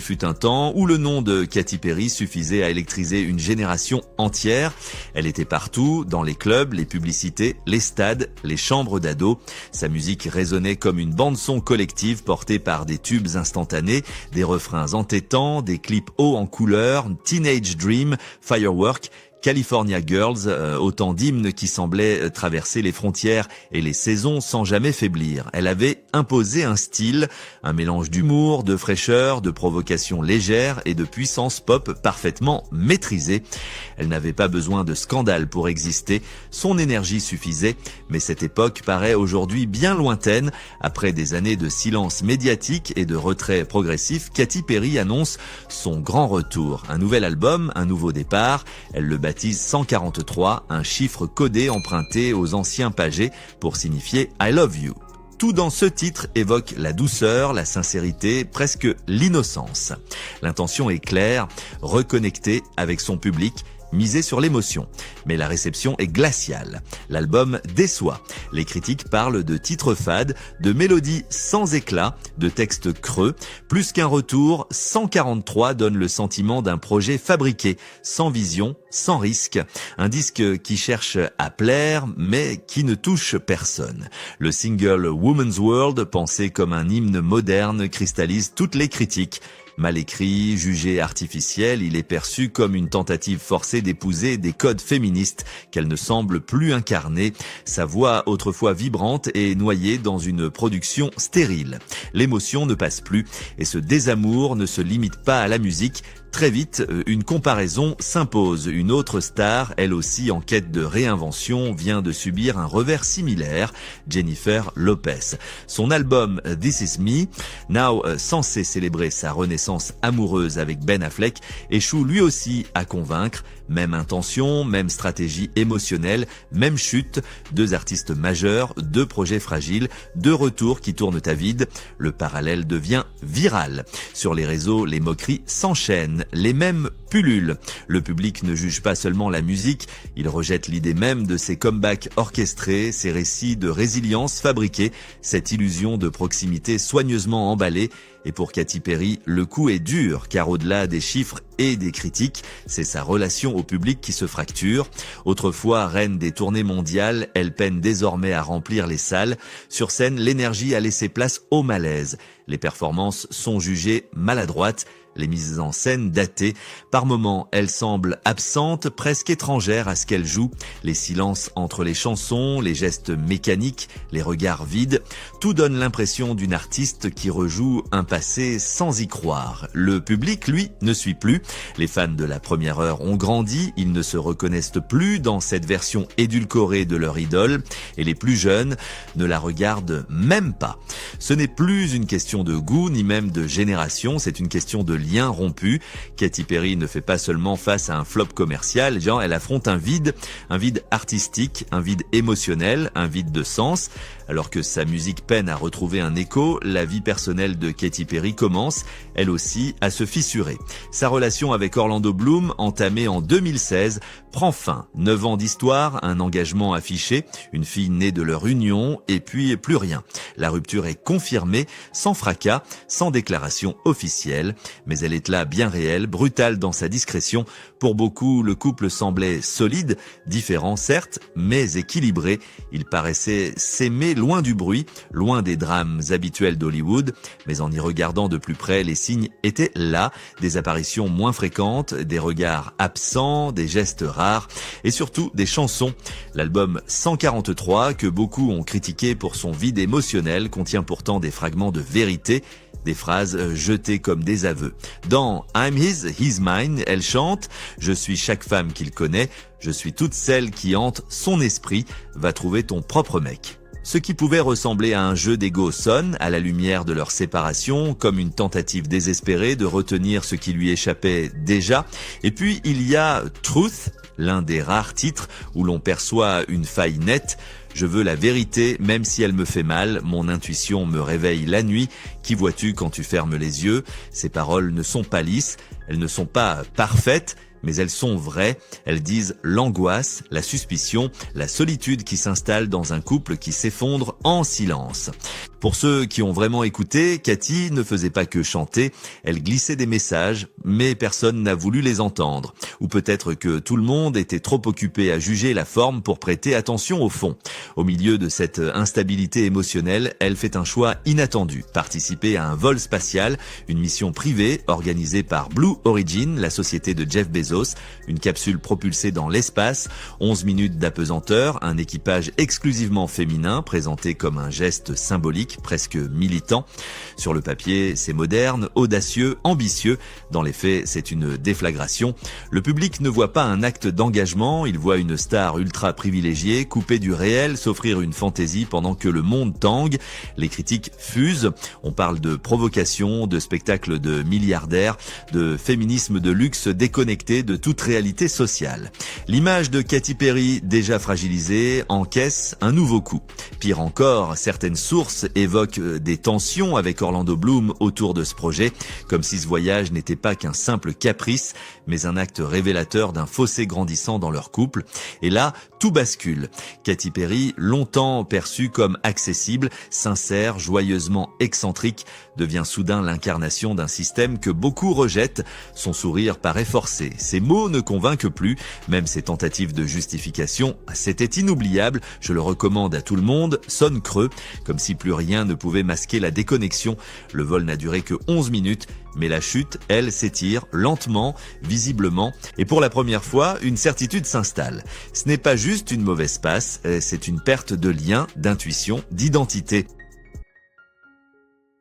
fut un temps où le nom de Katy Perry suffisait à électriser une génération entière. Elle était partout, dans les clubs, les publicités, les stades, les chambres d'ados. Sa musique résonnait comme une bande-son collective portée par des tubes instantanés, des refrains entêtants, des clips hauts en couleurs, Teenage Dream, Firework, California Girls, autant d'hymnes qui semblaient traverser les frontières et les saisons sans jamais faiblir. Elle avait imposé un style, un mélange d'humour, de fraîcheur, de provocation légère et de puissance pop parfaitement maîtrisée. Elle n'avait pas besoin de scandale pour exister, son énergie suffisait, mais cette époque paraît aujourd'hui bien lointaine. Après des années de silence médiatique et de retrait progressif, Katy Perry annonce son grand retour. Un nouvel album, un nouveau départ, elle le baptise 143, un chiffre codé emprunté aux anciens pagés pour signifier I love you. Tout dans ce titre évoque la douceur, la sincérité, presque l'innocence. L'intention est claire, reconnecter avec son public, miser sur l'émotion. Mais la réception est glaciale. L'album déçoit. Les critiques parlent de titres fades, de mélodies sans éclat, de textes creux. Plus qu'un retour, 143 donne le sentiment d'un projet fabriqué, sans vision, sans risque. Un disque qui cherche à plaire, mais qui ne touche personne. Le single Woman's World, pensé comme un hymne moderne, cristallise toutes les critiques. Mal écrit, jugé artificiel, il est perçu comme une tentative forcée d'épouser des codes féministes qu'elle ne semble plus incarner. Sa voix, autrefois vibrante, est noyée dans une production stérile. L'émotion ne passe plus et ce désamour ne se limite pas à la musique. Très vite, une comparaison s'impose. Une autre star, elle aussi en quête de réinvention, vient de subir un revers similaire, Jennifer Lopez. Son album This Is Me, now censé célébrer sa renaissance amoureuse avec Ben Affleck, échoue lui aussi à convaincre. Même intention, même stratégie émotionnelle, même chute. Deux artistes majeurs, deux projets fragiles, deux retours qui tournent à vide. Le parallèle devient viral. Sur les réseaux, les moqueries s'enchaînent. Les mêmes pullulent. Le public ne juge pas seulement la musique, il rejette l'idée même de ces comebacks orchestrés, ces récits de résilience fabriqués, cette illusion de proximité soigneusement emballée. Et pour Katy Perry, le coup est dur, car au-delà des chiffres et des critiques, c'est sa relation au public qui se fracture. Autrefois reine des tournées mondiales, elle peine désormais à remplir les salles. Sur scène, l'énergie a laissé place au malaise. Les performances sont jugées maladroites, les mises en scène datées. Par moments, elle semble absente, presque étrangère à ce qu'elle joue. Les silences entre les chansons, les gestes mécaniques, les regards vides, tout donne l'impression d'une artiste qui rejoue un passé sans y croire. Le public, lui, ne suit plus. Les fans de la première heure ont grandi, ils ne se reconnaissent plus dans cette version édulcorée de leur idole, et les plus jeunes ne la regardent même pas. Ce n'est plus une question de goût, ni même de génération, c'est une question de lien rompu. Katy Perry ne fait pas seulement face à un flop commercial, elle affronte un vide artistique, un vide émotionnel, un vide de sens. Alors que sa musique peine à retrouver un écho, la vie personnelle de Katy Perry commence, elle aussi, à se fissurer. Sa relation avec Orlando Bloom, entamée en 2016, prend fin. 9 ans d'histoire, un engagement affiché, une fille née de leur union, et puis plus rien. La rupture est confirmée, sans fracas, sans déclaration officielle, mais elle est là bien réelle, brutale dans sa discrétion. Pour beaucoup, le couple semblait solide, différent certes, mais équilibré. Il paraissait s'aimer loin du bruit, loin des drames habituels d'Hollywood, mais en y regardant de plus près, les signes étaient là, des apparitions moins fréquentes, des regards absents, des gestes rares, et surtout des chansons. L'album 143, que beaucoup ont critiqué pour son vide émotionnel, contient pourtant des fragments de vérité, des phrases jetées comme des aveux. Dans I'm His, He's Mine, elle chante « Je suis chaque femme qu'il connaît, je suis toute celle qui hante son esprit, va trouver ton propre mec ». Ce qui pouvait ressembler à un jeu d'ego sonne, à la lumière de leur séparation, comme une tentative désespérée de retenir ce qui lui échappait déjà. Et puis il y a Truth, l'un des rares titres où l'on perçoit une faille nette. Je veux la vérité, même si elle me fait mal, mon intuition me réveille la nuit. Qui vois-tu quand tu fermes les yeux? Ces paroles ne sont pas lisses, elles ne sont pas parfaites, mais elles sont vraies. Elles disent l'angoisse, la suspicion, la solitude qui s'installe dans un couple qui s'effondre en silence. Pour ceux qui ont vraiment écouté, Cathy ne faisait pas que chanter, elle glissait des messages, mais personne n'a voulu les entendre. Ou peut-être que tout le monde était trop occupé à juger la forme pour prêter attention au fond. Au milieu de cette instabilité émotionnelle, elle fait un choix inattendu, participer à un vol spatial, une mission privée organisée par Blue Origin, la société de Jeff Bezos, une capsule propulsée dans l'espace, 11 minutes d'apesanteur, un équipage exclusivement féminin présenté comme un geste symbolique, presque militant. Sur le papier, c'est moderne, audacieux, ambitieux. Dans les faits, c'est une déflagration. Le public ne voit pas un acte d'engagement, il voit une star ultra privilégiée, coupée du réel, s'offrir une fantaisie pendant que le monde tangue. Les critiques fusent. On parle de provocation, de spectacle de milliardaires, de féminisme de luxe déconnecté de toute réalité sociale. L'image de Katy Perry, déjà fragilisée, encaisse un nouveau coup. Pire encore, certaines sources évoquent des tensions avec Orlando Bloom autour de ce projet, comme si ce voyage n'était pas qu'un simple caprice, mais un acte révélateur d'un fossé grandissant dans leur couple. Et là, tout bascule. Katy Perry, longtemps perçue comme accessible, sincère, joyeusement excentrique, devient soudain l'incarnation d'un système que beaucoup rejettent. Son sourire paraît forcé. Ses mots ne convainquent plus. Même ses tentatives de justification, c'était inoubliable. Je le recommande à tout le monde. Sonne creux, comme si plus rien ne pouvait masquer la déconnexion. Le vol n'a duré que 11 minutes. Mais la chute, elle, s'étire lentement, visiblement, et pour la première fois, une certitude s'installe. Ce n'est pas juste une mauvaise passe, c'est une perte de lien, d'intuition, d'identité.